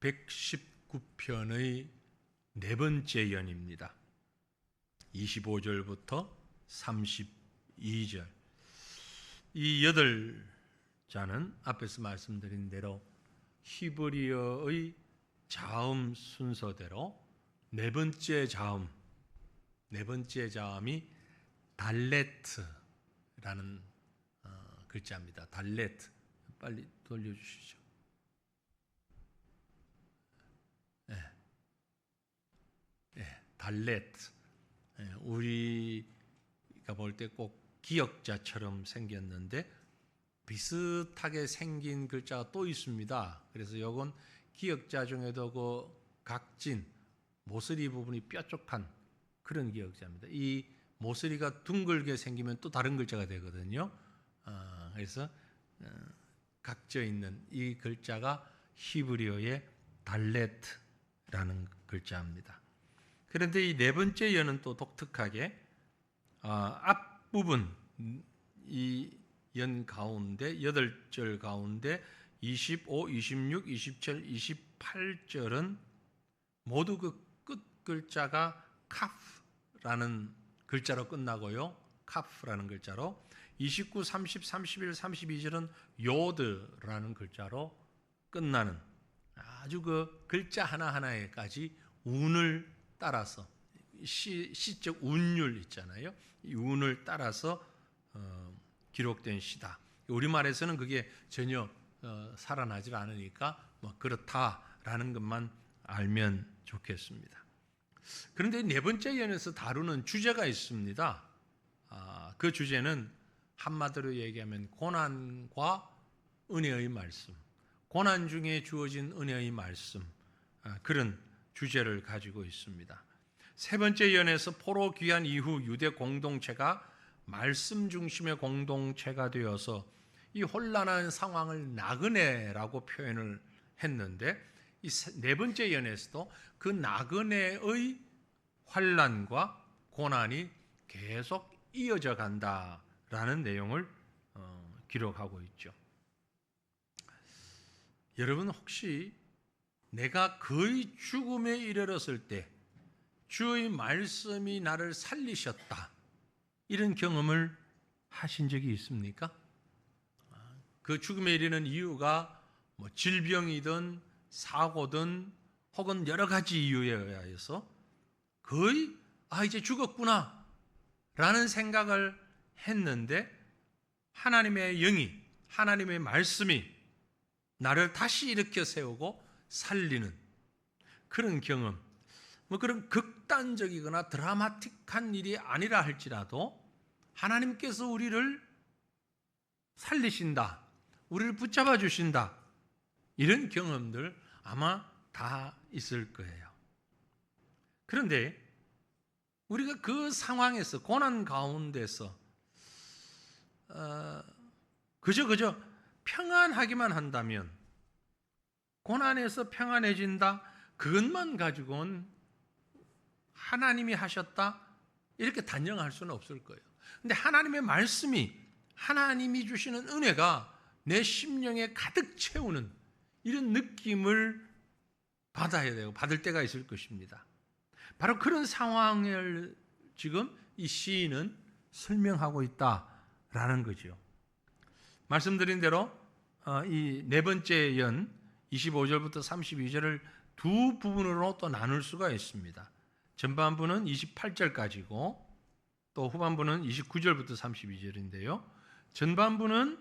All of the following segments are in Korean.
119편의 네 번째 연입니다. 25절부터 32절. 이 8자는 앞에서 말씀드린 대로 히브리어의 자음 순서대로 네 번째 자음이 달레트라는 글자입니다. 달레트. 빨리 돌려주시죠. 달레트. 우리가 볼 때 꼭 기역자처럼 생겼는데 비슷하게 생긴 글자가 또 있습니다. 그래서 이건 기역자 중에도 그 각진, 모서리 부분이 뾰족한 그런 기역자입니다. 이 모서리가 둥글게 생기면 또 다른 글자가 되거든요. 그래서 각져 있는 이 글자가 히브리어의 달레트라는 글자입니다. 그런데 이 네 번째 연은 또 독특하게 앞부분 이 연 가운데 8절 가운데 25, 26, 27, 28절은 모두 그 끝 글자가 카프라는 글자로 끝나고요. 카프라는 글자로 29, 30, 31, 32절은 요드라는 글자로 끝나는 아주 그 글자 하나하나에까지 운을 따라서 시적 운율 있잖아요. 이 운을 따라서 기록된 시다. 우리말에서는 그게 전혀 살아나질 않으니까 뭐 그렇다라는 것만 알면 좋겠습니다. 그런데 네 번째 연에서 다루는 주제가 있습니다. 그 주제는 한마디로 얘기하면 고난과 은혜의 말씀, 고난 중에 주어진 은혜의 말씀, 그런 주제를 가지고 있습니다. 세 번째 연에서 포로 귀환 이후 유대 공동체가 말씀 중심의 공동체가 되어서 이 혼란한 상황을 나그네라고 표현을 했는데 이 네 번째 연에서도 그 나그네의 환난과 고난이 계속 이어져 간다라는 내용을 기록하고 있죠. 여러분 혹시 내가 거의 죽음에 이르렀을 때 주의 말씀이 나를 살리셨다, 이런 경험을 하신 적이 있습니까? 그 죽음에 이르는 이유가 뭐 질병이든 사고든 혹은 여러 가지 이유에 의해서 거의 이제 죽었구나 라는 생각을 했는데 하나님의 영이, 하나님의 말씀이 나를 다시 일으켜 세우고 살리는 그런 경험, 뭐 그런 극단적이거나 드라마틱한 일이 아니라 할지라도 하나님께서 우리를 살리신다, 우리를 붙잡아 주신다, 이런 경험들 아마 다 있을 거예요. 그런데 우리가 그 상황에서, 고난 가운데서 그저 평안하기만 한다면, 고난에서 평안해진다, 그것만 가지고는 하나님이 하셨다 이렇게 단정할 수는 없을 거예요. 근데 하나님의 말씀이, 하나님이 주시는 은혜가 내 심령에 가득 채우는 이런 느낌을 받아야 되고 받을 때가 있을 것입니다. 바로 그런 상황을 지금 이 시인은 설명하고 있다라는 거죠. 말씀드린 대로 이 네 번째 연 25절부터 32절을 두 부분으로 또 나눌 수가 있습니다. 전반부는 28절까지고 또 후반부는 29절부터 32절인데요. 전반부는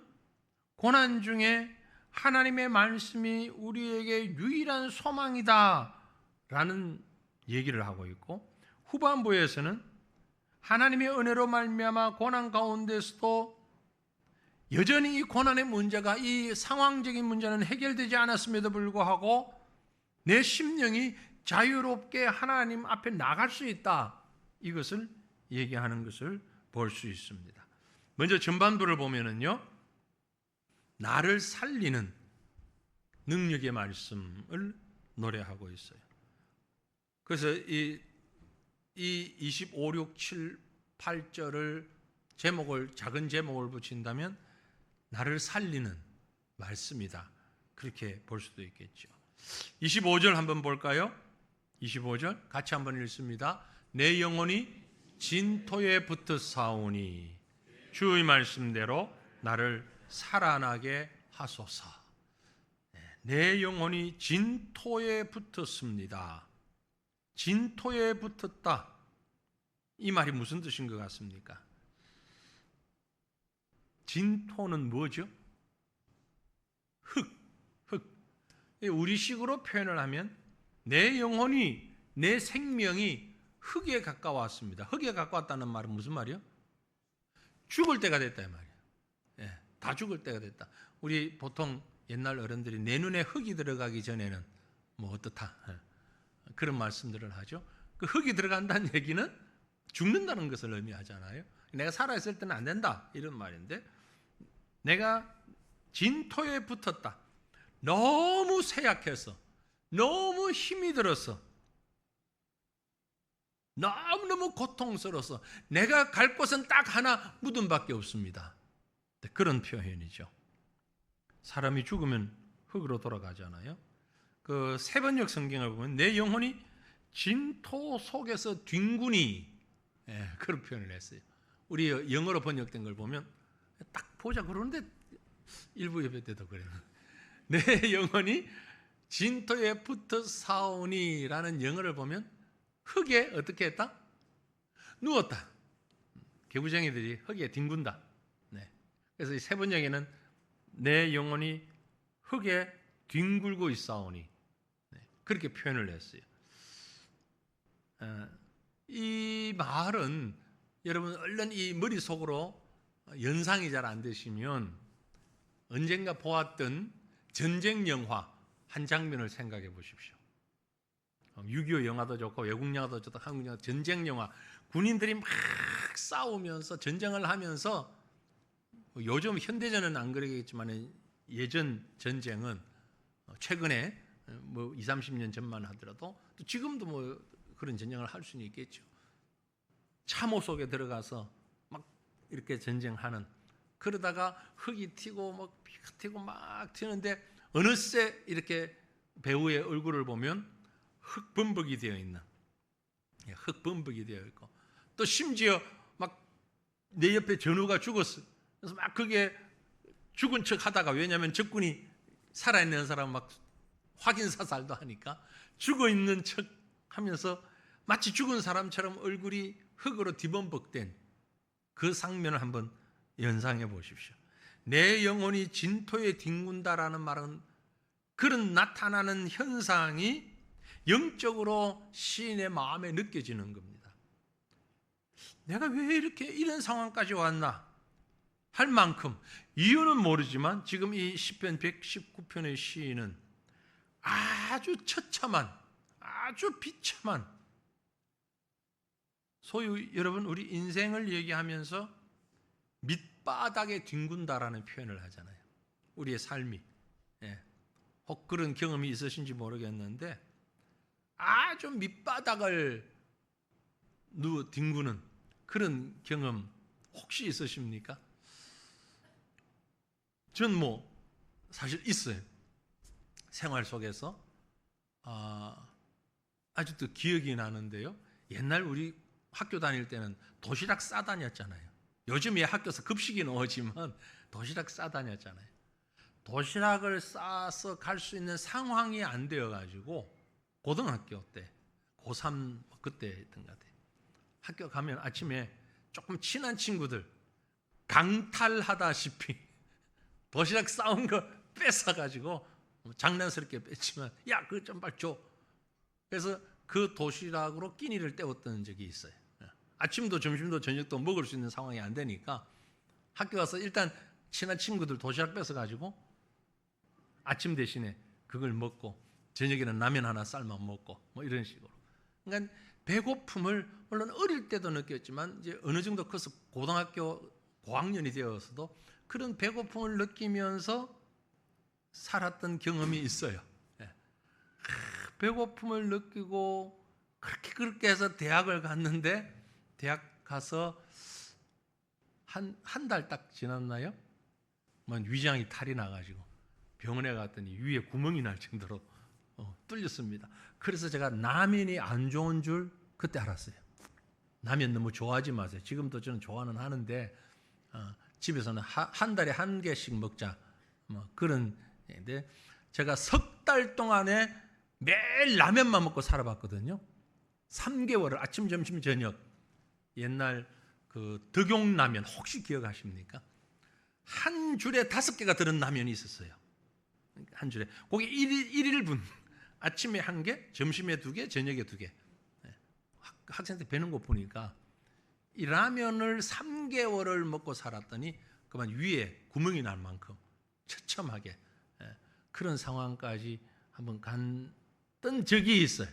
고난 중에 하나님의 말씀이 우리에게 유일한 소망이다 라는 얘기를 하고 있고, 후반부에서는 하나님의 은혜로 말미암아 고난 가운데서도 여전히 이 고난의 문제가, 이 상황적인 문제는 해결되지 않았음에도 불구하고 내 심령이 자유롭게 하나님 앞에 나갈 수 있다, 이것을 얘기하는 것을 볼 수 있습니다. 먼저 전반부를 보면은요, 나를 살리는 능력의 말씀을 노래하고 있어요. 그래서 이 25, 6, 7, 8절을 작은 제목을 붙인다면 나를 살리는 말씀이다, 그렇게 볼 수도 있겠죠. 25절 한번 볼까요? 25절 같이 한번 읽습니다. 내 영혼이 진토에 붙어 싸우니 주의 말씀대로 나를 살아나게 하소서. 내 영혼이 진토에 붙었습니다. 진토에 붙었다. 이 말이 무슨 뜻인 것 같습니까? 진토는 뭐죠? 흙. 우리식으로 표현을 하면 내 영혼이, 내 생명이 흙에 가까웠습니다. 흙에 가까웠다는 말은 무슨 말이요? 죽을 때가 됐다 이 말이에요. 예, 다 죽을 때가 됐다. 우리 보통 옛날 어른들이 내 눈에 흙이 들어가기 전에는 뭐 어떻다 그런 말씀들을 하죠. 그 흙이 들어간다는 얘기는 죽는다는 것을 의미하잖아요. 내가 살아있을 때는 안 된다 이런 말인데, 내가 진토에 붙었다. 너무 쇠약해서, 너무 힘이 들어서, 너무너무 고통스러워서 내가 갈 곳은 딱 하나, 무덤밖에 없습니다. 그런 표현이죠. 사람이 죽으면 흙으로 돌아가잖아요. 그 세번역 성경을 보면 내 영혼이 진토 속에서 뒹구니, 그런 표현을 했어요. 우리 영어로 번역된 걸 보면 딱 보자 그러는데 일부 예배 때도 그래요. 내 영혼이 진토에 붙어 싸우니라는 영어를 보면 흙에 어떻게 했다? 누웠다. 개구쟁이들이 흙에 뒹군다. 그래서 이 세번역에는 내 영혼이 흙에 뒹굴고 있사오니, 그렇게 표현을 했어요. 이 말은 여러분 얼른 이 머릿속으로 연상이 잘 안 되시면 언젠가 보았던 전쟁 영화 한 장면을 생각해 보십시오. 6.25 영화도 좋고 외국 영화도 좋고 한국 영화, 전쟁 영화, 군인들이 막 싸우면서 전쟁을 하면서, 요즘 현대전은 안 그러겠지만 예전 전쟁은 최근에 뭐 20, 30년 전만 하더라도 또 지금도 뭐 그런 전쟁을 할 수는 있겠죠. 참호 속에 들어가서 막 이렇게 전쟁하는, 그러다가 흙이 튀고 막 피가 튀고 막 튀는데 어느새 이렇게 배우의 얼굴을 보면 흙범벅이 되어 있는, 흙범벅이 되어 있고, 또 심지어 막 내 옆에 전우가 죽었어. 그래서 막 그게 죽은 척 하다가, 왜냐하면 적군이 살아있는 사람 막 확인 사살도 하니까 죽어 있는 척 하면서 마치 죽은 사람처럼 얼굴이 흙으로 뒤범벅된 그 장면을 한번 연상해 보십시오. 내 영혼이 진토에 뒹군다라는 말은 그런 나타나는 현상이 영적으로 시인의 마음에 느껴지는 겁니다. 내가 왜 이렇게 이런 상황까지 왔나 할 만큼, 이유는 모르지만 지금 이 시편 119편의 시인은 아주 처참한, 아주 비참한, 소위 여러분 우리 인생을 얘기하면서 밑바닥에 뒹군다라는 표현을 하잖아요. 우리의 삶이. 혹 그런 경험이 있으신지 모르겠는데 아주 밑바닥을 뒹구는 그런 경험 혹시 있으십니까? 전 뭐 사실 있어요. 생활 속에서 아직도 기억이 나는데요. 옛날 우리 학교 다닐 때는 도시락 싸다녔잖아요. 요즘에 학교에서 급식이 나오지만 도시락 싸다녔잖아요. 도시락을 싸서 갈 수 있는 상황이 안 되어가지고 고등학교 때, 고3 그때 했던 것 같아요. 학교 가면 아침에 조금 친한 친구들 강탈하다시피 도시락 싸온 거 뺏어가지고, 장난스럽게 뺐지만 야 그거 좀 빨리 줘. 그래서 그 도시락으로 끼니를 때웠던 적이 있어요. 아침도 점심도 저녁도 먹을 수 있는 상황이 안 되니까 학교 가서 일단 친한 친구들 도시락 뺏어가지고 아침 대신에 그걸 먹고 저녁에는 라면 하나 삶아 먹고 뭐 이런 식으로. 그러니까 배고픔을 물론 어릴 때도 느꼈지만 이제 어느 정도 커서 고등학교 고학년이 되어서도 그런 배고픔을 느끼면서 살았던 경험이 있어요. 배고픔을 느끼고 그렇게 해서 대학을 갔는데, 대학 가서 한 달 딱 지났나요? 위장이 탈이 나가지고 병원에 갔더니 위에 구멍이 날 정도로 뚫렸습니다. 그래서 제가 라면이 안 좋은 줄 그때 알았어요. 라면 너무 좋아하지 마세요. 지금도 저는 좋아는 하는데 집에서는 한 달에 한 개씩 먹자 뭐 그런. 근데 제가 석 달 동안에 매일 라면만 먹고 살아봤거든요. 3개월을 아침, 점심, 저녁. 옛날 그 덕용라면 혹시 기억하십니까? 한 줄에 5개가 들은 라면이 있었어요. 한 줄에. 거기 1일분. 아침에 1개, 점심에 2개, 저녁에 2개. 학생들 배는 거 보니까 이 라면을 3개월을 먹고 살았더니 그만 위에 구멍이 날 만큼 처참하게 그런 상황까지 한번 갔던 적이 있어요.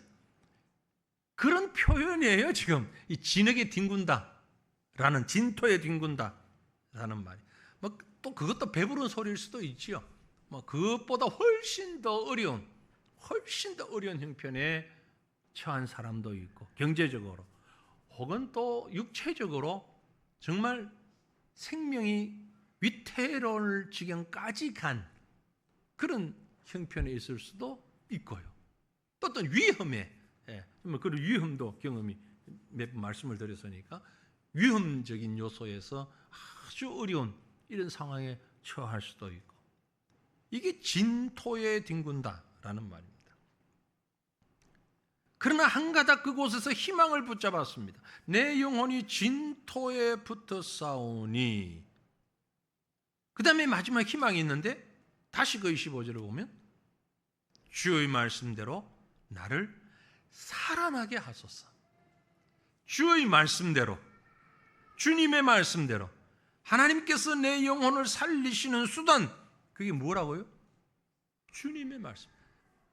그런 표현이에요. 지금 이 진흙에 뒹군다라는, 진토에 뒹군다라는 말이. 뭐 또 그것도 배부른 소리일 수도 있지요. 뭐 그것보다 훨씬 더 어려운 형편에 처한 사람도 있고, 경제적으로 혹은 또 육체적으로 정말 생명이 위태로울 지경까지 간 그런 형편에 있을 수도 있고요. 또 어떤 위험에, 그런 위험도 경험이 몇 번 말씀을 드렸으니까 위험적인 요소에서 아주 어려운 이런 상황에 처할 수도 있고, 이게 진토에 뒹군다라는 말입니다. 그러나 한 가닥 그곳에서 희망을 붙잡았습니다. 내 영혼이 진토에 붙어 싸우니. 그 다음에 마지막 희망이 있는데 다시 그 25절을 보면 주의 말씀대로 나를 살아나게 하소서. 주의 말씀대로, 주님의 말씀대로 하나님께서 내 영혼을 살리시는 수단, 그게 뭐라고요? 주님의 말씀.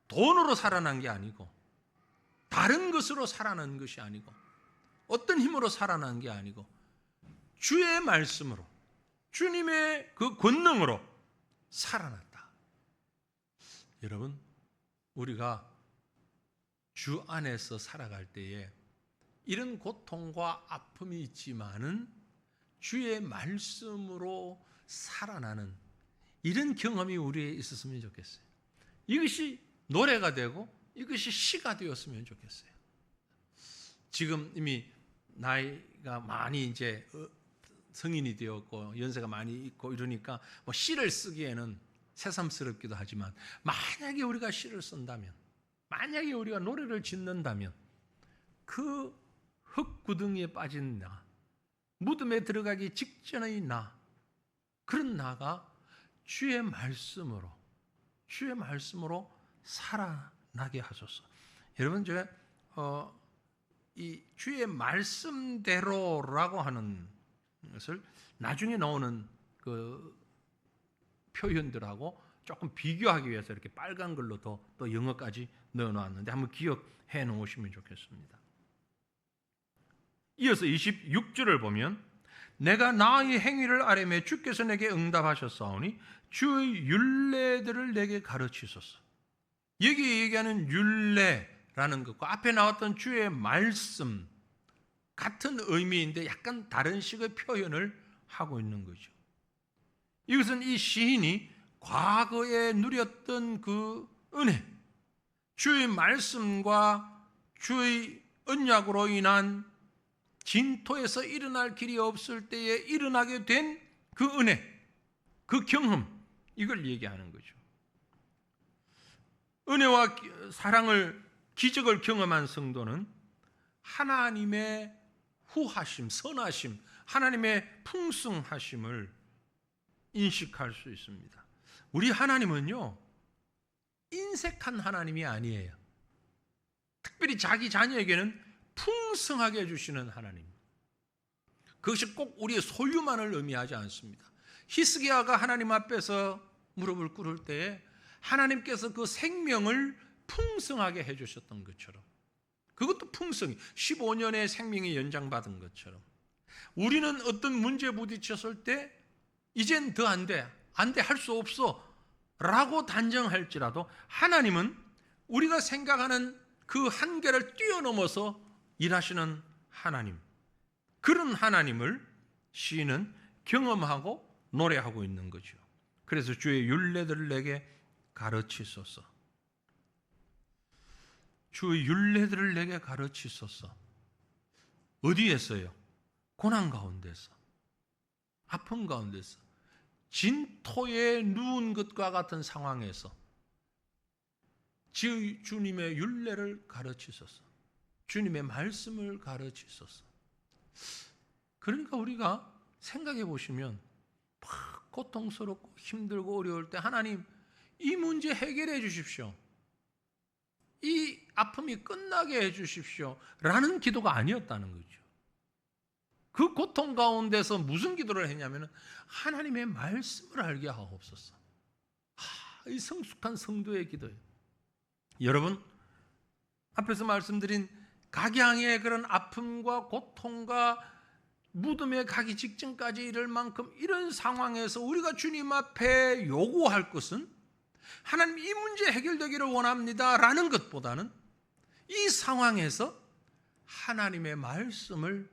돈으로 살아난 게 아니고, 다른 것으로 살아난 것이 아니고, 어떤 힘으로 살아난 게 아니고, 주의 말씀으로, 주님의 그 권능으로 살아났다. 여러분, 우리가 주 안에서 살아갈 때에 이런 고통과 아픔이 있지만은 주의 말씀으로 살아나는 이런 경험이 우리에 있었으면 좋겠어요. 이것이 노래가 되고 이것이 시가 되었으면 좋겠어요. 지금 이미 나이가 많이 이제 성인이 되었고 연세가 많이 있고 이러니까 뭐 시를 쓰기에는 새삼스럽기도 하지만, 만약에 우리가 시를 쓴다면, 만약에 우리가 노래를 짓는다면 그 흙구덩이에 빠진 나, 무덤에 들어가기 직전의 나, 그런 나가 주의 말씀으로 살아나게 하소서. 여러분, 제가 이 주의 말씀대로라고 하는 것을 나중에 나오는 그 표현들하고 조금 비교하기 위해서 이렇게 빨간 글로 또 영어까지 넣어놨는데 한번 기억해 놓으시면 좋겠습니다. 이어서 26절을 보면 내가 나의 행위를 아뢰매 주께서 내게 응답하셨사오니 주의 율례들을 내게 가르치소서. 여기 얘기하는 율례라는 것과 앞에 나왔던 주의 말씀 같은 의미인데 약간 다른 식의 표현을 하고 있는 거죠. 이것은 이 시인이 과거에 누렸던 그 은혜, 주의 말씀과 주의 언약으로 인한 진토에서 일어날 길이 없을 때에 일어나게 된 그 은혜, 그 경험, 이걸 얘기하는 거죠. 은혜와 사랑을, 기적을 경험한 성도는 하나님의 후하심, 선하심, 하나님의 풍성하심을 인식할 수 있습니다. 우리 하나님은요, 인색한 하나님이 아니에요. 특별히 자기 자녀에게는 풍성하게 해주시는 하나님. 그것이 꼭 우리의 소유만을 의미하지 않습니다. 히스기야가 하나님 앞에서 무릎을 꿇을 때에 하나님께서 그 생명을 풍성하게 해주셨던 것처럼, 그것도 풍성이 15년의 생명이 연장받은 것처럼, 우리는 어떤 문제에 부딪혔을 때 이젠 더 안 돼, 할 수 없어 라고 단정할지라도 하나님은 우리가 생각하는 그 한계를 뛰어넘어서 일하시는 하나님, 그런 하나님을 시인은 경험하고 노래하고 있는 거죠. 그래서 주의 율례들을 내게 가르치소서. 주의 율례들을 내게 가르치소서. 어디에서요? 고난 가운데서, 아픔 가운데서, 진토에 누운 것과 같은 상황에서 주님의 율례를 가르치소서. 주님의 말씀을 가르치소서. 그러니까 우리가 생각해 보시면 막 고통스럽고 힘들고 어려울 때 하나님 이 문제 해결해 주십시오. 이 아픔이 끝나게 해 주십시오. 라는 기도가 아니었다는 거죠. 그 고통 가운데서 무슨 기도를 했냐면 하나님의 말씀을 알게 하옵소서. 이 성숙한 성도의 기도예요. 여러분, 앞에서 말씀드린 각양의 그런 아픔과 고통과 무덤에 가기 직전까지 이를 만큼 이런 상황에서 우리가 주님 앞에 요구할 것은 하나님 이 문제 해결되기를 원합니다 라는 것보다는 이 상황에서 하나님의 말씀을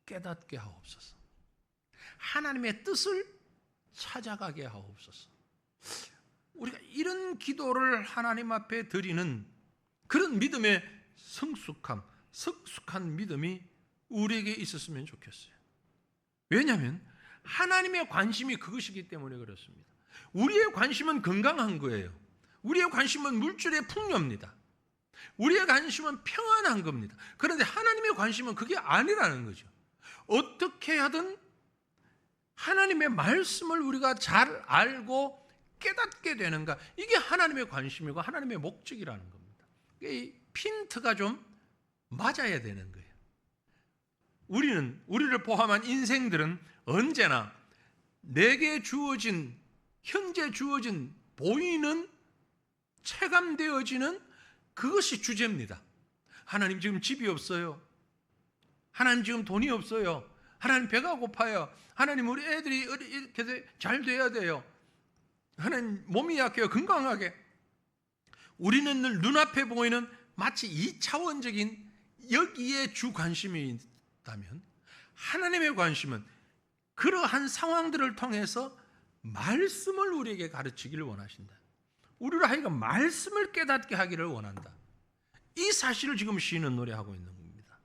깨닫게 하옵소서. 하나님의 뜻을 찾아가게 하옵소서. 우리가 이런 기도를 하나님 앞에 드리는 그런 믿음의 성숙한 믿음이 우리에게 있었으면 좋겠어요. 왜냐하면 하나님의 관심이 그것이기 때문에 그렇습니다. 우리의 관심은 건강한 거예요. 우리의 관심은 물질의 풍요입니다. 우리의 관심은 평안한 겁니다. 그런데 하나님의 관심은 그게 아니라는 거죠. 어떻게 하든 하나님의 말씀을 우리가 잘 알고 깨닫게 되는가, 이게 하나님의 관심이고 하나님의 목적이라는 겁니다. 이 핀트가 좀 맞아야 되는 거예요. 우리를 포함한 인생들은 언제나 내게 주어진, 현재 주어진, 보이는, 체감되어지는 그것이 주제입니다. 하나님 지금 집이 없어요. 하나님 지금 돈이 없어요. 하나님 배가 고파요. 하나님 우리 애들이 이렇게 잘 돼야 돼요. 하나님 몸이 약해요. 건강하게. 우리는 늘 눈앞에 보이는 마치 2차원적인 여기에 주 관심이 있다면 하나님의 관심은 그러한 상황들을 통해서 말씀을 우리에게 가르치기를 원하신다. 우리로 하여금 말씀을 깨닫게 하기를 원한다. 이 사실을 지금 시인은 노래하고 있는 겁니다.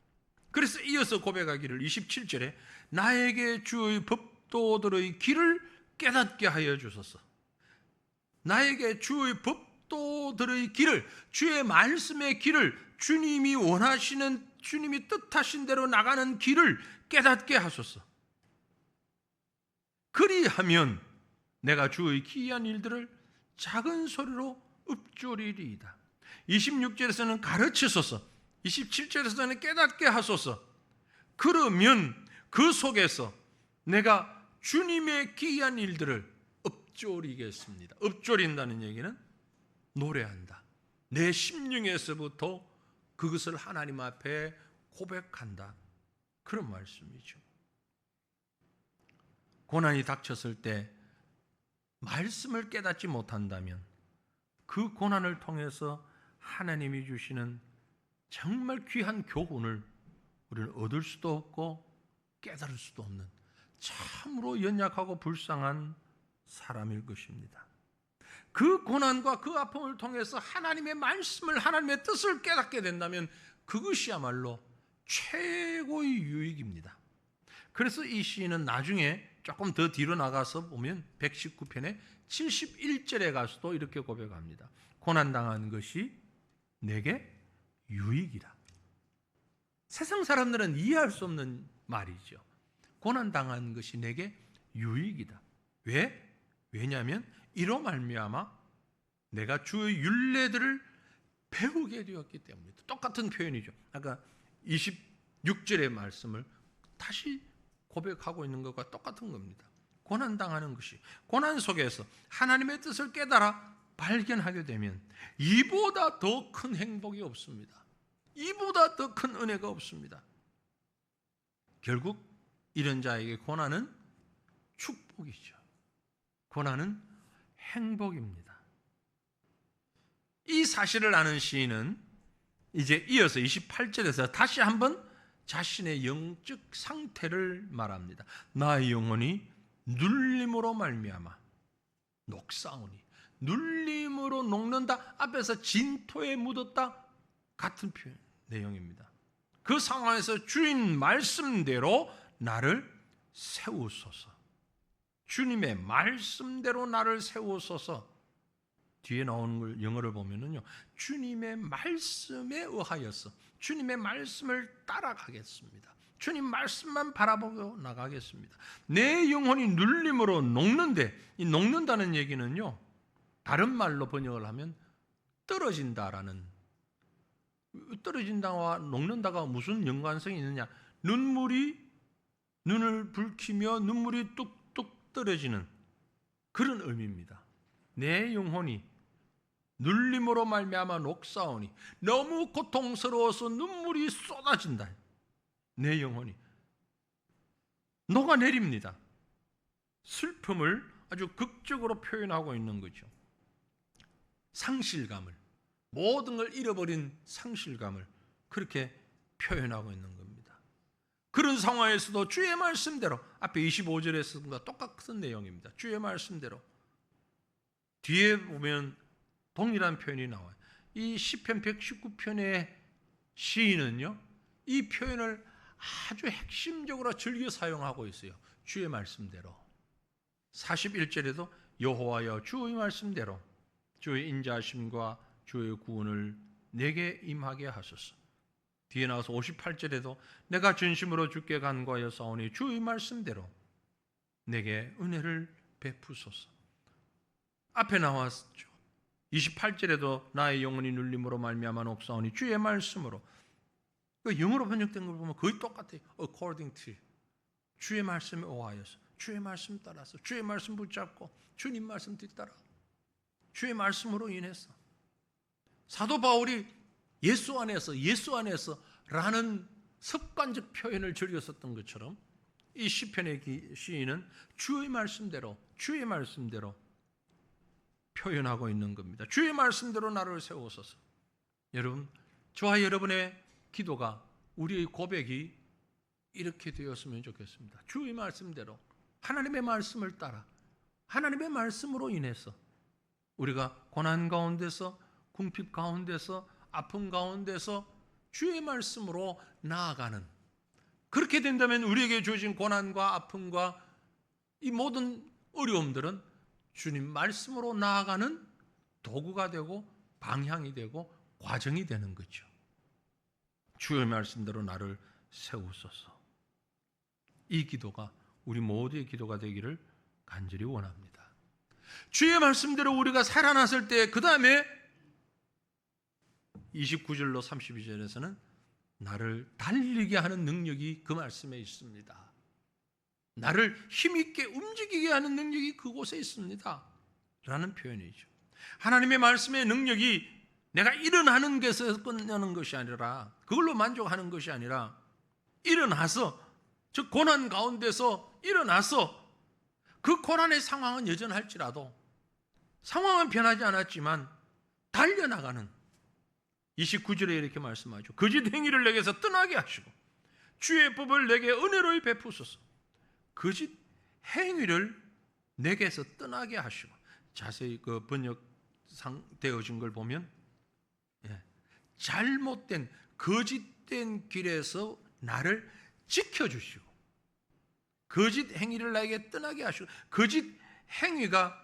그래서 이어서 고백하기를 27절에 나에게 주의 법도들의 길을 깨닫게 하여 주소서. 나에게 주의 법도들의 길을, 주의 말씀의 길을, 주님이 원하시는, 주님이 뜻하신 대로 나가는 길을 깨닫게 하소서. 그리하면 내가 주의 기이한 일들을 작은 소리로 읊조리리이다. 26절에서는 가르치소서, 27절에서는 깨닫게 하소서. 그러면 그 속에서 내가 주님의 기이한 일들을 읊조리겠습니다. 읊조린다는 얘기는 노래한다. 내 심령에서부터 그것을 하나님 앞에 고백한다. 그런 말씀이죠. 고난이 닥쳤을 때 말씀을 깨닫지 못한다면 그 고난을 통해서 하나님이 주시는 정말 귀한 교훈을 우리는 얻을 수도 없고 깨달을 수도 없는 참으로 연약하고 불쌍한 사람일 것입니다. 그 고난과 그 아픔을 통해서 하나님의 말씀을, 하나님의 뜻을 깨닫게 된다면 그것이야말로 최고의 유익입니다. 그래서 이 시인은 나중에 조금 더 뒤로 나가서 보면 119편의 71절에 가서도 이렇게 고백합니다. 고난당한 것이 내게 유익이라. 세상 사람들은 이해할 수 없는 말이죠. 고난당한 것이 내게 유익이다. 왜? 왜냐하면 이로 말미암아 내가 주의 율례들을 배우게 되었기 때문이다. 똑같은 표현이죠. 아까 26절의 말씀을 다시 고백하고 있는 것과 똑같은 겁니다. 고난당하는 것이, 고난 속에서 하나님의 뜻을 깨달아 발견하게 되면 이보다 더 큰 행복이 없습니다. 이보다 더 큰 은혜가 없습니다. 결국 이런 자에게 고난은 축복이죠. 고난은 행복입니다. 이 사실을 아는 시인은 이제 이어서 28절에서 다시 한번 자신의 영적 상태를 말합니다. 나의 영혼이 눌림으로 말미암아 녹사오니, 눌림으로 녹는다. 앞에서 진토에 묻었다. 같은 내용입니다. 그 상황에서 주인 말씀대로 나를 세우소서. 주님의 말씀대로 나를 세우소서. 뒤에 나오는 걸 영어를 보면은요, 주님의 말씀에 의하여서 주님의 말씀을 따라가겠습니다. 주님 말씀만 바라보고 나가겠습니다. 내 영혼이 눌림으로 녹는데, 이 녹는다는 얘기는요, 다른 말로 번역을 하면 떨어진다라는, 떨어진다와 녹는다가 무슨 연관성이 있느냐? 눈을 붉히며 눈물이 뚝뚝 떨어지는 그런 의미입니다. 내 영혼이 눌림으로 말미암아 녹사오니, 너무 고통스러워서 눈물이 쏟아진다. 내 영혼이 녹아내립니다. 슬픔을 아주 극적으로 표현하고 있는 거죠. 상실감을, 모든 걸 잃어버린 상실감을 그렇게 표현하고 있는 겁니다. 그런 상황에서도 주의 말씀대로, 앞에 25절에 쓴 것과 똑같은 내용입니다. 주의 말씀대로. 뒤에 보면 동일한 표현이 나와요. 이 시편 119편의 시인은요, 이 표현을 아주 핵심적으로 즐겨 사용하고 있어요. 주의 말씀대로. 41절에도 여호와여 주의 말씀대로 주의 인자하심과 주의 구원을 내게 임하게 하소서. 뒤에 나와서 58절에도 내가 진심으로 주께 간구하여 싸우니 주의 말씀대로 내게 은혜를 베푸소서. 앞에 나왔죠. 28절에도 나의 영혼이 눌림으로 말미암아 녹사오니 주의 말씀으로. 영어로 번역된 걸 보면 거의 똑같아요. According to, 주의 말씀에 의하여서, 주의 말씀 따라서, 주의 말씀 붙잡고, 주님 말씀 뒤따라, 주의 말씀으로 인해서. 사도 바울이 예수 안에서 라는 습관적 표현을 즐겨 썼던 것처럼 이 시편의 시인은 주의 말씀대로 표현하고 있는 겁니다. 주의 말씀대로 나를 세우소서. 여러분, 저와 여러분의 기도가, 우리의 고백이 이렇게 되었으면 좋겠습니다. 주의 말씀대로, 하나님의 말씀을 따라, 하나님의 말씀으로 인해서 우리가 고난 가운데서, 궁핍 가운데서, 아픔 가운데서 주의 말씀으로 나아가는, 그렇게 된다면 우리에게 주어진 고난과 아픔과 이 모든 어려움들은 주님 말씀으로 나아가는 도구가 되고 방향이 되고 과정이 되는 거죠. 주의 말씀대로 나를 세우소서. 이 기도가 우리 모두의 기도가 되기를 간절히 원합니다. 주의 말씀대로 우리가 살아났을 때, 그 다음에 29절로 32절에서는 나를 달리게 하는 능력이 그 말씀에 있습니다. 나를 힘있게 움직이게 하는 능력이 그곳에 있습니다 라는 표현이죠. 하나님의 말씀의 능력이 내가 일어나는 것에서 끝나는 것이 아니라, 그걸로 만족하는 것이 아니라, 일어나서, 즉 고난 가운데서 일어나서, 그 고난의 상황은 여전할지라도, 상황은 변하지 않았지만 달려나가는, 29절에 이렇게 말씀하죠. 거짓 행위를 내게서 떠나게 하시고 주의 법을 내게 은혜로 베푸소서. 거짓 행위를 내게서 떠나게 하시고, 자세히 그 번역상 되어진 걸 보면 잘못된 거짓된 길에서 나를 지켜주시고, 거짓 행위를 나에게 떠나게 하시고, 거짓 행위가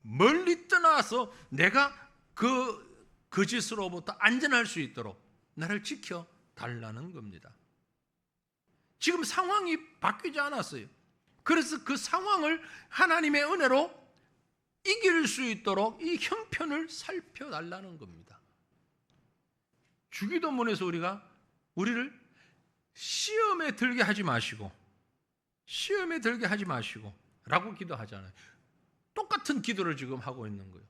멀리 떠나서 내가 그 거짓으로부터 안전할 수 있도록 나를 지켜달라는 겁니다. 지금 상황이 바뀌지 않았어요. 그래서 그 상황을 하나님의 은혜로 이길 수 있도록 이 형편을 살펴달라는 겁니다. 주기도문에서 우리를 시험에 들게 하지 마시고 라고 기도하잖아요. 똑같은 기도를 지금 하고 있는 거예요.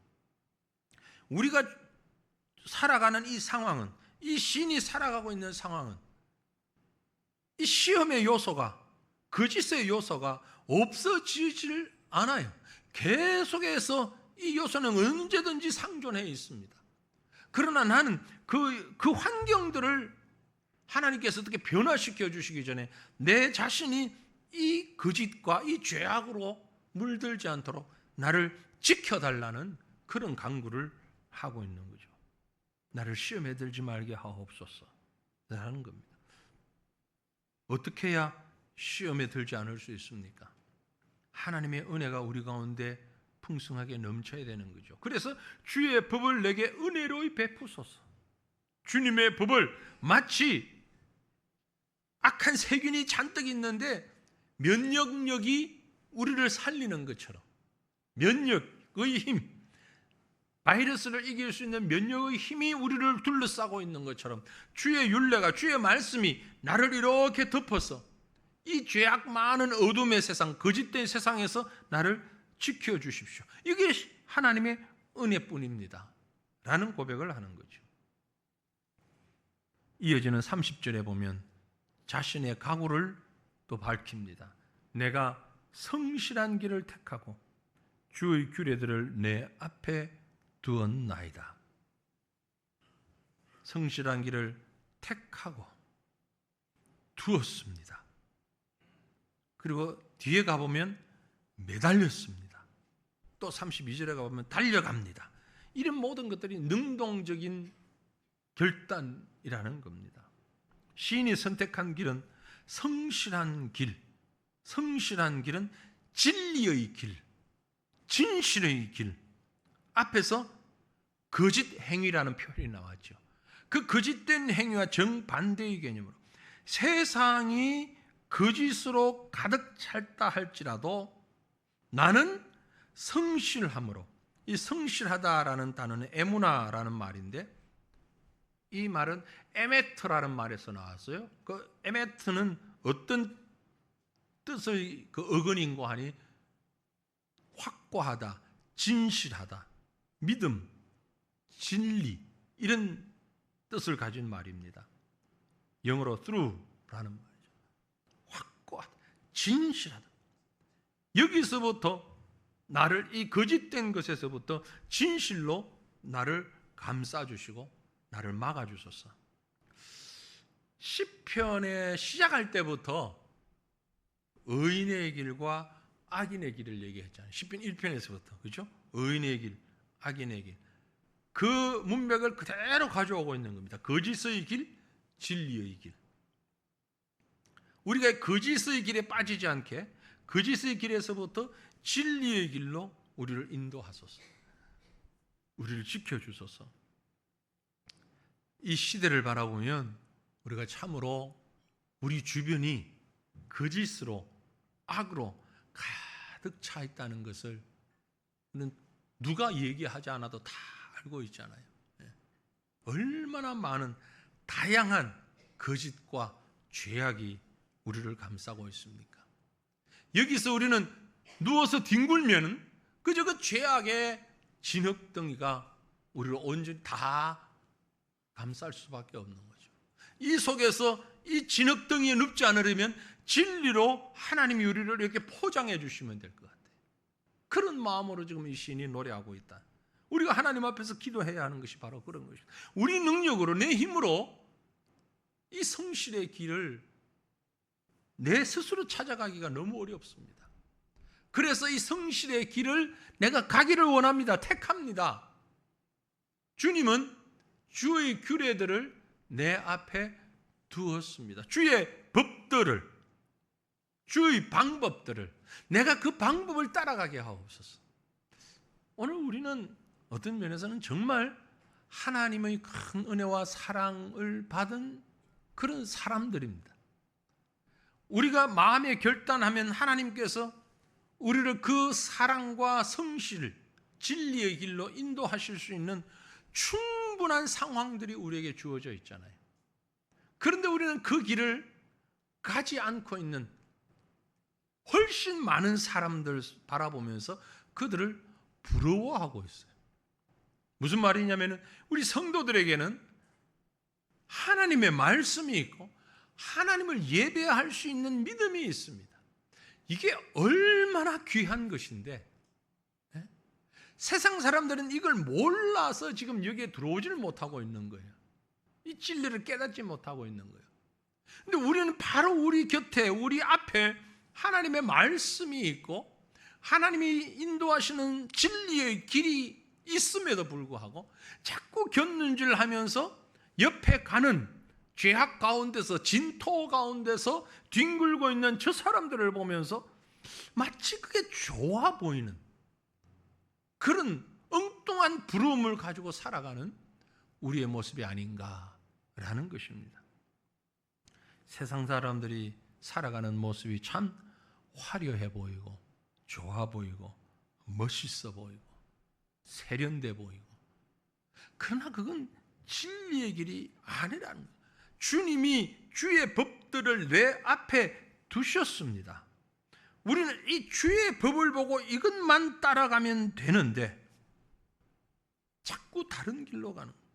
우리가 살아가는 이 상황은, 이 신이 살아가고 있는 상황은, 이 시험의 요소가, 거짓의 요소가 없어지질 않아요. 계속해서 이 요소는 언제든지 상존해 있습니다. 그러나 나는 그 환경들을 하나님께서 어떻게 변화시켜 주시기 전에 내 자신이 이 거짓과 이 죄악으로 물들지 않도록 나를 지켜달라는 그런 간구를 하고 있는 거죠. 나를 시험에 들지 말게 하옵소서 라는 겁니다. 어떻게 해야 시험에 들지 않을 수 있습니까? 하나님의 은혜가 우리 가운데 풍성하게 넘쳐야 되는 거죠. 그래서 주의 법을 내게 은혜로이 베푸소서. 주님의 법을 마치 악한 세균이 잔뜩 있는데 면역력이 우리를 살리는 것처럼, 면역의 힘, 바이러스를 이길 수 있는 면역의 힘이 우리를 둘러싸고 있는 것처럼 주의 율례가, 주의 말씀이 나를 이렇게 덮어서 이 죄악 많은 어둠의 세상, 거짓된 세상에서 나를 지켜주십시오. 이게 하나님의 은혜뿐입니다 라는 고백을 하는 거죠. 이어지는 30절에 보면 자신의 각오를 또 밝힙니다. 내가 성실한 길을 택하고 주의 규례들을 내 앞에 두었나이다. 성실한 길을 택하고 두었습니다. 그리고 뒤에 가보면 매달렸습니다. 또 32절에 가보면 달려갑니다. 이런 모든 것들이 능동적인 결단이라는 겁니다. 시인이 선택한 길은 성실한 길, 성실한 길은 진리의 길, 진실의 길. 앞에서 거짓 행위라는 표현이 나왔죠. 그 거짓된 행위와 정반대의 개념으로 세상이 거짓으로 가득 찼다 할지라도 나는 성실함으로, 이 성실하다라는 단어는 에무나라는 말인데 이 말은 에메트라는 말에서 나왔어요. 그 에메트는 어떤 뜻의 그 어근인고 하니 확고하다, 진실하다, 믿음, 진리 이런 뜻을 가진 말입니다. 영어로 true라는 말이죠. 확고하다, 진실하다. 여기서부터 나를 이 거짓된 것에서부터 진실로 나를 감싸주시고 나를 막아주소서. 시편에 시작할 때부터 의인의 길과 악인의 길을 얘기했잖아요. 시편 1편에서부터, 그렇죠? 의인의 길, 악인의 길. 그 문맥을 그대로 가져오고 있는 겁니다. 거짓의 길, 진리의 길. 우리가 거짓의 길에 빠지지 않게 거짓의 길에서부터 진리의 길로 우리를 인도하소서. 우리를 지켜주소서. 이 시대를 바라보면 우리가 참으로 우리 주변이 거짓으로, 악으로 가득 차 있다는 것을 누가 얘기하지 않아도 다 알고 있잖아요. 얼마나 많은 다양한 거짓과 죄악이 우리를 감싸고 있습니까? 여기서 우리는 누워서 뒹굴면 그저 그 죄악의 진흙덩이가 우리를 온전히 다 감쌀 수밖에 없는 거죠. 이 속에서 이 진흙덩이에 눕지 않으려면 진리로 하나님이 우리를 이렇게 포장해 주시면 될 것 같아요. 그런 마음으로 지금 이 시인이 노래하고 있다. 우리가 하나님 앞에서 기도해야 하는 것이 바로 그런 것입니다. 우리 능력으로, 내 힘으로 이 성실의 길을 내 스스로 찾아가기가 너무 어렵습니다. 그래서 이 성실의 길을 내가 가기를 원합니다. 택합니다. 주님은 주의 규례들을 내 앞에 두었습니다. 주의 법들을, 주의 방법들을, 내가 그 방법을 따라가게 하옵소서. 오늘 우리는 어떤 면에서는 정말 하나님의 큰 은혜와 사랑을 받은 그런 사람들입니다. 우리가 마음에 결단하면 하나님께서 우리를 그 사랑과 성실, 진리의 길로 인도하실 수 있는 충분한 상황들이 우리에게 주어져 있잖아요. 그런데 우리는 그 길을 가지 않고 있는 훨씬 많은 사람들 바라보면서 그들을 부러워하고 있어요. 무슨 말이냐면 우리 성도들에게는 하나님의 말씀이 있고 하나님을 예배할 수 있는 믿음이 있습니다. 이게 얼마나 귀한 것인데 세상 사람들은 이걸 몰라서 지금 여기에 들어오지를 못하고 있는 거예요. 이 진리를 깨닫지 못하고 있는 거예요. 근데 우리는 바로 우리 곁에, 우리 앞에 하나님의 말씀이 있고 하나님이 인도하시는 진리의 길이 있음에도 불구하고 자꾸 곁눈질 하면서 옆에 가는 죄악 가운데서, 진토 가운데서 뒹굴고 있는 저 사람들을 보면서 마치 그게 좋아 보이는 그런 엉뚱한 부러움을 가지고 살아가는 우리의 모습이 아닌가라는 것입니다. 세상 사람들이 살아가는 모습이 참 화려해 보이고 좋아 보이고 멋있어 보이고 세련돼 보이고, 그러나 그건 진리의 길이 아니라는 거예요. 주님이 주의 법들을 내 앞에 두셨습니다. 우리는 이 주의 법을 보고 이것만 따라가면 되는데 자꾸 다른 길로 가는 거예요.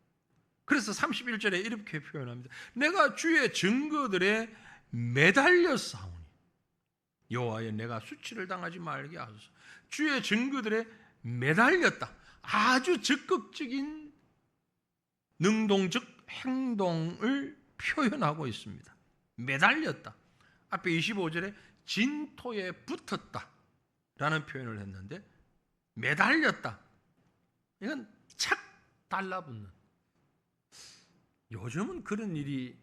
그래서 31절에 이렇게 표현합니다. 내가 주의 증거들에 매달려 싸우니 여호와여 내가 수치를 당하지 말게 하소서. 주의 증거들에 매달렸다. 아주 적극적인 능동적 행동을 표현하고 있습니다. 매달렸다. 앞에 25절에 진토에 붙었다 라는 표현을 했는데, 매달렸다, 이건 착 달라붙는. 요즘은 그런 일이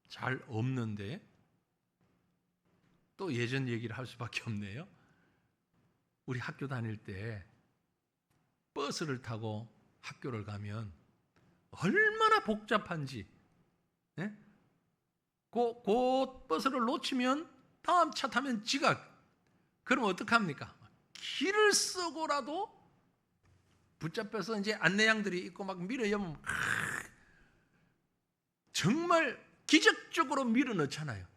잘 없는데 또 예전 얘기를 할 수밖에 없네요. 우리 학교 다닐 때 버스를 타고 학교를 가면 얼마나 복잡한지, 네? 그 버스를 놓치면 다음 차 타면 지각. 그럼 어떡합니까? 길을 쓰고라도 붙잡혀서 이제 안내양들이 있고 막 밀어여면 정말 기적적으로 밀어넣잖아요.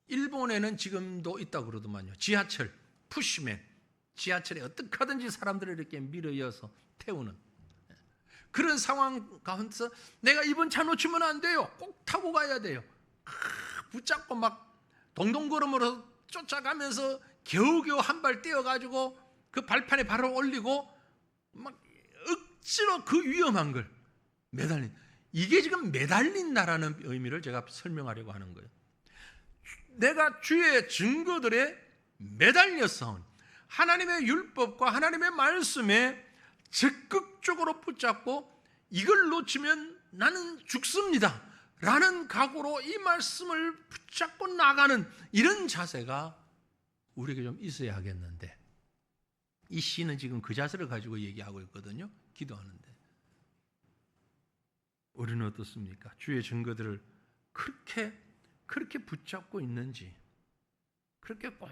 일본에는 지금도 있다고 그러더만요. 지하철, 푸시맨. 지하철에 어떻게 하든지 사람들을 이렇게 밀어여서 태우는 그런 상황 가운데서 내가 이번 차 놓치면 안 돼요. 꼭 타고 가야 돼요. 붙잡고 막 동동걸음으로 쫓아가면서 겨우겨우 한 발 떼어가지고 그 발판에 발을 올리고 막 억지로 그 위험한 걸 매달린, 이게 지금 매달린다라는 의미를 제가 설명하려고 하는 거예요. 내가 주의 증거들에 매달려 싸운, 하나님의 율법과 하나님의 말씀에 적극적으로 붙잡고 이걸 놓치면 나는 죽습니다 라는 각오로 이 말씀을 붙잡고 나가는 이런 자세가 우리에게 좀 있어야 하겠는데, 이 시는 지금 그 자세를 가지고 얘기하고 있거든요. 기도하는데 우리는 어떻습니까? 주의 증거들을 그렇게 붙잡고 있는지, 그렇게 꼭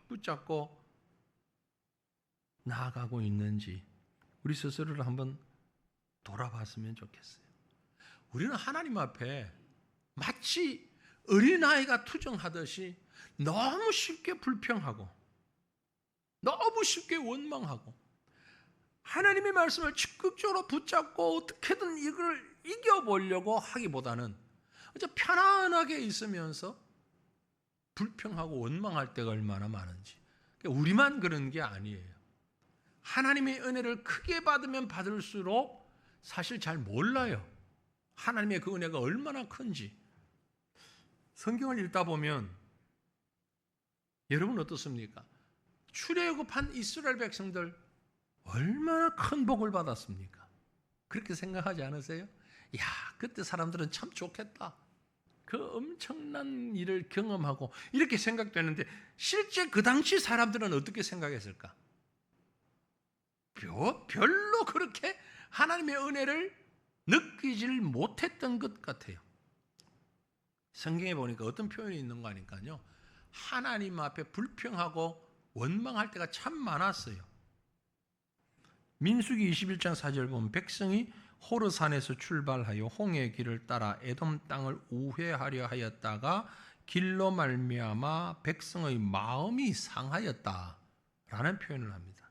붙잡고 나아가고 있는지 우리 스스로를 한번 돌아봤으면 좋겠어요. 우리는 하나님 앞에 마치 어린아이가 투정하듯이 너무 쉽게 불평하고 너무 쉽게 원망하고, 하나님의 말씀을 적극적으로 붙잡고 어떻게든 이걸 이겨보려고 하기보다는 그저 편안하게 있으면서 불평하고 원망할 때가 얼마나 많은지. 우리만 그런 게 아니에요. 하나님의 은혜를 크게 받으면 받을수록 사실 잘 몰라요. 하나님의 그 은혜가 얼마나 큰지. 성경을 읽다 보면 여러분 어떻습니까? 출애굽한 이스라엘 백성들 얼마나 큰 복을 받았습니까? 그렇게 생각하지 않으세요? 야, 그때 사람들은 참 좋겠다. 그 엄청난 일을 경험하고 이렇게 생각되는데, 실제 그 당시 사람들은 어떻게 생각했을까? 별로 그렇게 하나님의 은혜를 느끼질 못했던 것 같아요. 성경에 보니까 어떤 표현이 있는 거 아니까요. 하나님 앞에 불평하고 원망할 때가 참 많았어요. 민수기 21장 4절 보면 백성이 호르산에서 출발하여 홍해 길을 따라 에돔 땅을 우회하려 하였다가 길로 말미암아 백성의 마음이 상하였다라는 표현을 합니다.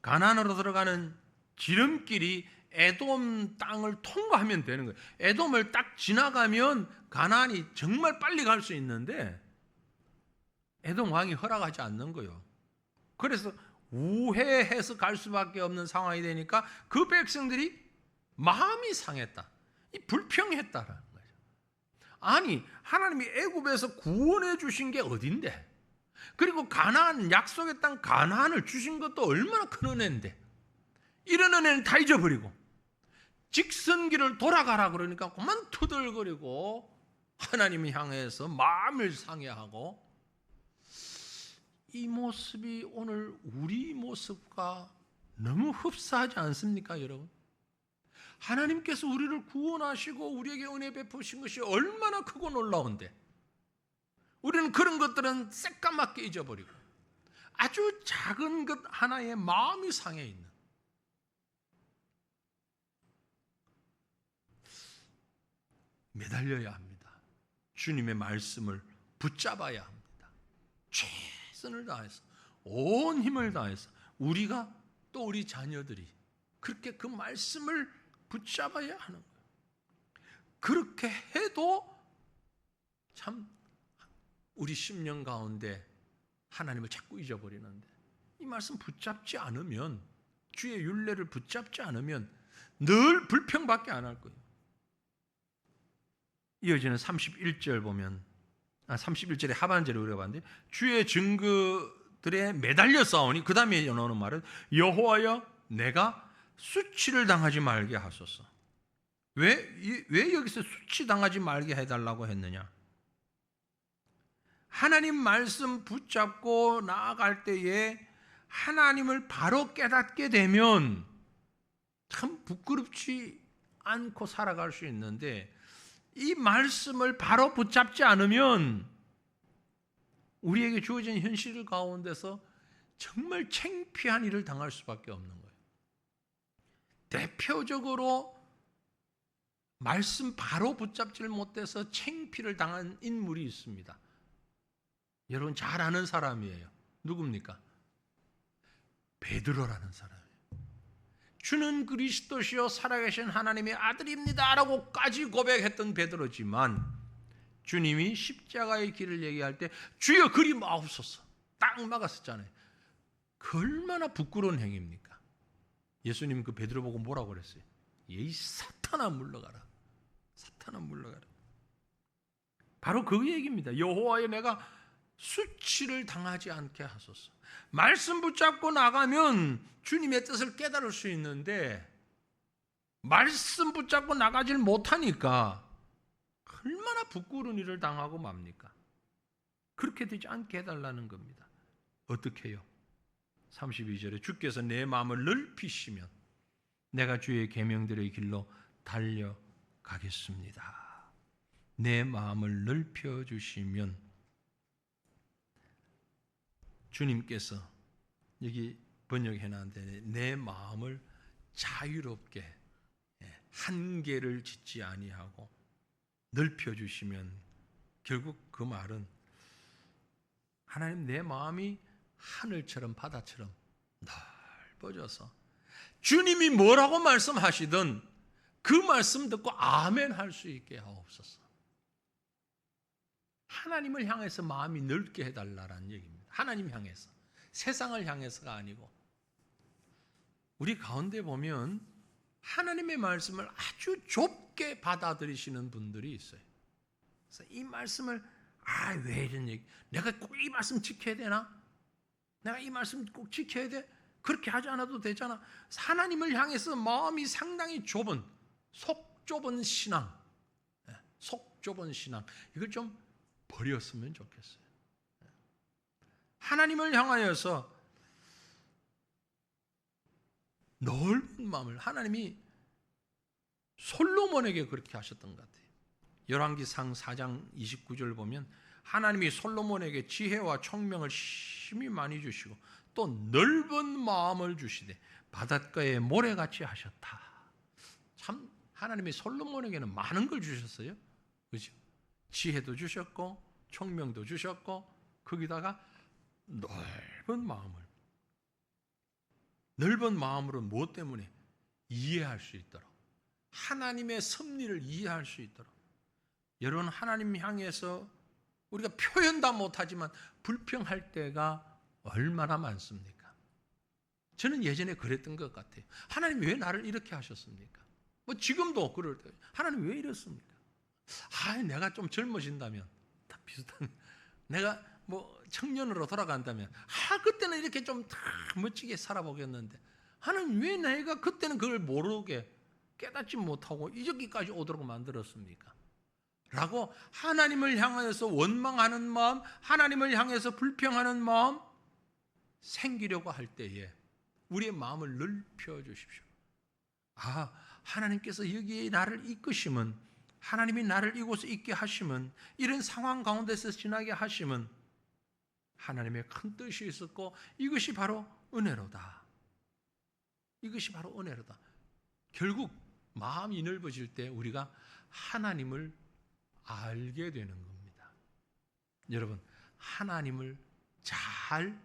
가나안으로 들어가는 지름길이 에돔 땅을 통과하면 되는 거예요. 에돔을 딱 지나가면 가나안이 정말 빨리 갈 수 있는데 에돔 왕이 허락하지 않는 거예요. 그래서 우회해서 갈 수밖에 없는 상황이 되니까 그 백성들이 마음이 상했다, 불평했다라는 거죠. 아니, 하나님이 애굽에서 구원해 주신 게 어딘데, 그리고 가나안, 약속의 땅 가나안을 주신 것도 얼마나 큰 은혜인데, 이전에는 다 잊어버리고 직선길을 돌아가라 그러니까 그만 투덜거리고 하나님을 향해서 마음을 상해하고, 이 모습이 오늘 우리 모습과 너무 흡사하지 않습니까, 여러분? 하나님께서 우리를 구원하시고 우리에게 은혜 베푸신 것이 얼마나 크고 놀라운데 우리는 그런 것들은 새까맣게 잊어버리고 아주 작은 것 하나에 마음이 상해 있는, 매달려야 합니다. 주님의 말씀을 붙잡아야 합니다. 최선을 다해서, 온 힘을 다해서 우리가 또 우리 자녀들이 그렇게 그 말씀을 붙잡아야 하는 거예요. 그렇게 해도 참 우리 심령 가운데 하나님을 자꾸 잊어버리는데, 이 말씀 붙잡지 않으면, 주의 율례를 붙잡지 않으면 늘 불평밖에 안 할 거예요. 이어지는 31절 보면, 31절의 하반절에 우리가 봤는데, 주의 증거들에 매달려 싸우니, 그 다음에 나오는 말은 여호와여 내가 수치를 당하지 말게 하소서. 왜 여기서 수치 당하지 말게 해달라고 했느냐? 하나님 말씀 붙잡고 나아갈 때에 하나님을 바로 깨닫게 되면 참 부끄럽지 않고 살아갈 수 있는데, 이 말씀을 바로 붙잡지 않으면 우리에게 주어진 현실 가운데서 정말 창피한 일을 당할 수밖에 없는 거예요. 대표적으로 말씀 바로 붙잡지를 못해서 창피를 당한 인물이 있습니다. 여러분 잘 아는 사람이에요. 누굽니까? 베드로라는 사람이에요. 주는 그리스도시요 살아계신 하나님의 아들입니다 라고까지 고백했던 베드로지만, 주님이 십자가의 길을 얘기할 때 주여 그리 마옵소서 딱 막았었잖아요. 그 얼마나 부끄러운 행위입니까? 예수님 그 베드로 보고 뭐라고 그랬어요? 이 사탄아 물러가라. 사탄아 물러가라. 바로 그 얘기입니다. 여호와여 내가 수치를 당하지 않게 하소서. 말씀 붙잡고 나가면 주님의 뜻을 깨달을 수 있는데, 말씀 붙잡고 나가질 못하니까 얼마나 부끄러운 일을 당하고 맙니까? 그렇게 되지 않게 해달라는 겁니다. 어떻게 해요? 32절에 주께서 내 마음을 넓히시면 내가 주의 계명들의 길로 달려가겠습니다. 내 마음을 넓혀주시면, 주님께서 여기 번역해놨는데 내 마음을 자유롭게 한계를 짓지 아니하고 넓혀주시면, 결국 그 말은 하나님 내 마음이 하늘처럼 바다처럼 넓어져서 주님이 뭐라고 말씀하시든 그 말씀 듣고 아멘 할 수 있게 하옵소서. 하나님을 향해서 마음이 넓게 해달라는 얘기입니다. 하나님 향해서, 세상을 향해서가 아니고. 우리 가운데 보면 하나님의 말씀을 아주 좁게 받아들이시는 분들이 있어요. 그래서 이 말씀을 왜 이런 얘기, 내가 꼭 이 말씀 지켜야 되나? 내가 이 말씀 꼭 지켜야 돼? 그렇게 하지 않아도 되잖아. 하나님을 향해서 마음이 상당히 좁은, 속 좁은 신앙, 속 좁은 신앙, 이걸 좀 버렸으면 좋겠어요. 하나님을 향하여서 넓은 마음을, 하나님이 솔로몬에게 그렇게 하셨던 것 같아요. 열왕기상 4장 29절 보면 하나님이 솔로몬에게 지혜와 총명을 심히 많이 주시고 또 넓은 마음을 주시되 바닷가에 모래같이 하셨다. 참 하나님이 솔로몬에게는 많은 걸 주셨어요. 그렇죠? 지혜도 주셨고 총명도 주셨고 거기다가 넓은 마음으로 무엇 때문에? 이해할 수 있도록, 하나님의 섭리를 이해할 수 있도록. 여러분, 하나님 향해서 우리가 표현 다 못하지만 불평할 때가 얼마나 많습니까? 저는 예전에 그랬던 것 같아요. 하나님 왜 나를 이렇게 하셨습니까? 뭐 지금도 그럴 때 하나님 왜 이렇습니까? 내가 좀 젊어진다면, 다 비슷한, 내가 뭐 청년으로 돌아간다면 그때는 이렇게 좀 다 멋지게 살아보겠는데 하나님 왜 내가 그때는 그걸 모르게 깨닫지 못하고 이저기까지 오도록 만들었습니까? 라고 하나님을 향해서 원망하는 마음, 하나님을 향해서 불평하는 마음 생기려고 할 때에 우리의 마음을 넓혀 주십시오. 아, 하나님께서 여기에 나를 이끄시면, 하나님이 나를 이곳에 있게 하시면, 이런 상황 가운데서 지나게 하시면 하나님의 큰 뜻이 있었고 이것이 바로 은혜로다. 이것이 바로 은혜로다. 결국 마음이 넓어질 때 우리가 하나님을 알게 되는 겁니다. 여러분, 하나님을 잘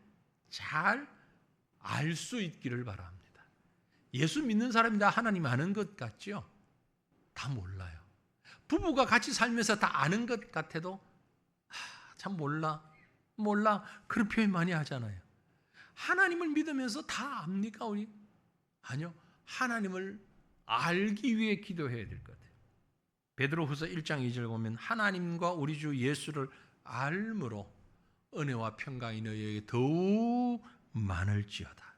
알 수 있기를 바랍니다. 예수 믿는 사람이 다 하나님 아는 것 같죠? 다 몰라요. 부부가 같이 살면서 다 아는 것 같아도 참 몰라 그런 표현 많이 하잖아요. 하나님을 믿으면서 다 압니까 우리? 아니요. 하나님을 알기 위해 기도해야 될 것 같아요. 베드로후서 1장 2절 보면 하나님과 우리 주 예수를 알므로 은혜와 평강이 너희에게 더욱 많을지어다.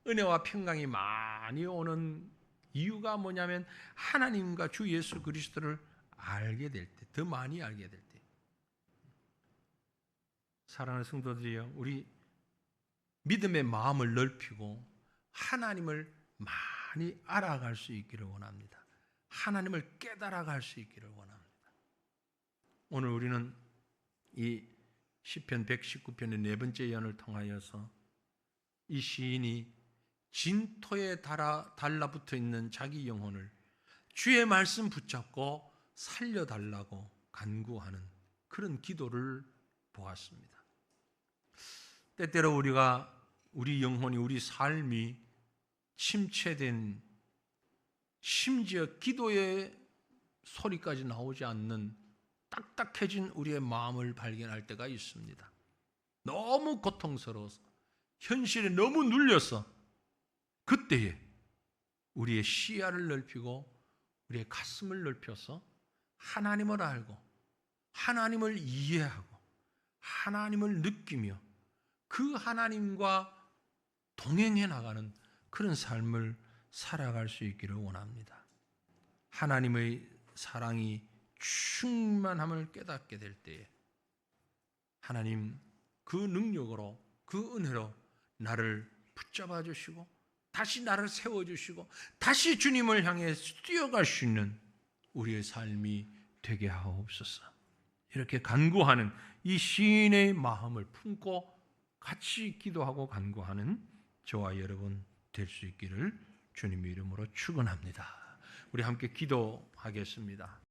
은혜와 평강이 많이 오는 이유가 뭐냐면 하나님과 주 예수 그리스도를 알게 될 때, 더 많이 알게 될 때. 사랑하는 성도들이여, 우리 믿음의 마음을 넓히고 하나님을 많이 알아갈 수 있기를 원합니다. 하나님을 깨달아갈 수 있기를 원합니다. 오늘 우리는 이 시편 119편의 네 번째 연을 통하여서 이 시인이 진토에 달라붙어 있는 자기 영혼을 주의 말씀 붙잡고 살려달라고 간구하는 그런 기도를 보았습니다. 때때로 우리 영혼이, 우리 삶이 침체된, 심지어 기도의 소리까지 나오지 않는 딱딱해진 우리의 마음을 발견할 때가 있습니다. 너무 고통스러워서, 현실에 너무 눌려서 그때에 우리의 시야를 넓히고 우리의 가슴을 넓혀서 하나님을 알고 하나님을 이해하고 하나님을 느끼며 그 하나님과 동행해 나가는 그런 삶을 살아갈 수 있기를 원합니다. 하나님의 사랑이 충만함을 깨닫게 될 때에 하나님 그 능력으로, 그 은혜로 나를 붙잡아 주시고 다시 나를 세워주시고 다시 주님을 향해 뛰어갈 수 있는 우리의 삶이 되게 하옵소서. 이렇게 간구하는 이 시인의 마음을 품고 같이 기도하고 간구하는 저와 여러분 될 수 있기를 주님의 이름으로 축원합니다. 우리 함께 기도하겠습니다.